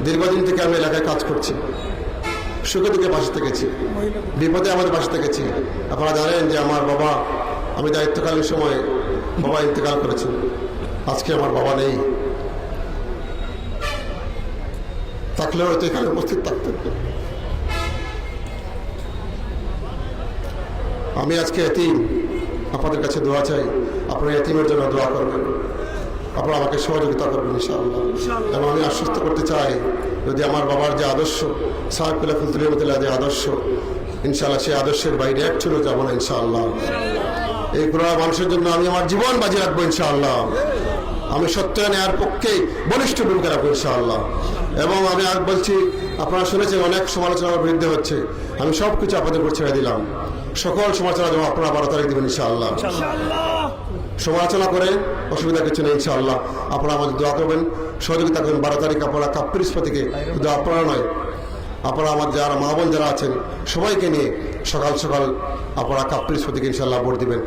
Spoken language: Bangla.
দীর্ঘদিন থেকে আমি এলাকায় কাজ করছি, সুখে দুঃখে পাশে থেকেছি, বিপদে আমাদের পাশে থেকেছি। আপনারা জানেন যে আমার বাবা, আমি দায়িত্বকালীন সময় বাবা ইন্তেকাল করেছেন। আজকে আমার বাবা নেই, থাকলেও হয়তো এখানে উপস্থিত থাকতেন। আমি আজকে এতিম, আপনাদের কাছে দোয়া চাই, আপনারা এতিমের জন্য দোয়া করবেন, আপনারা আমাকে সহযোগিতা করবেন ইনশাআল্লাহ। এবং আমি আশ্বস্ত করতে চাই, যদি আমার বাবার যে আদর্শ, সাহেব ফুলতুল রহমতুল্লাহ যে আদর্শ, ইনশাআল্লাহ সেই আদর্শের বাইরে এক চলে যাবো না ইনশাআল্লাহ। এই পুরো মানুষের জন্য আমি আমার জীবন বাজি রাখবো ইনশাআল্লাহ। আমি সত্য ন্যায়ের পক্ষে বলিষ্ঠ ভূমিকা রাখবো ইনশাআল্লাহ। এবং আমি আর বলছি, আপনারা শুনেছেন অনেক সমালোচনার বিরুদ্ধে হচ্ছে, আমি সব কিছু আপনাদের উপর ছেড়ে দিলাম। সকল সমালোচনা যেমন আপনারা 12 তারিখ দেবেন ইনশাআল্লাহ। সমালোচনা করে অসুবিধা কিছু নেই ইনশাআল্লাহ। আপনারা আমাদের দোয়া করবেন, সহযোগিতা করবেন। 12 তারিখ আপনারা কাপ্পির থেকে, শুধু আপনারা নয়, আপনারা আমার যারা মা বোন যারা আছেন সবাইকে নিয়ে সকাল সকাল আপনারা কাপ্পির থেকে ইনশাআল্লাহ ভোট দিবেন।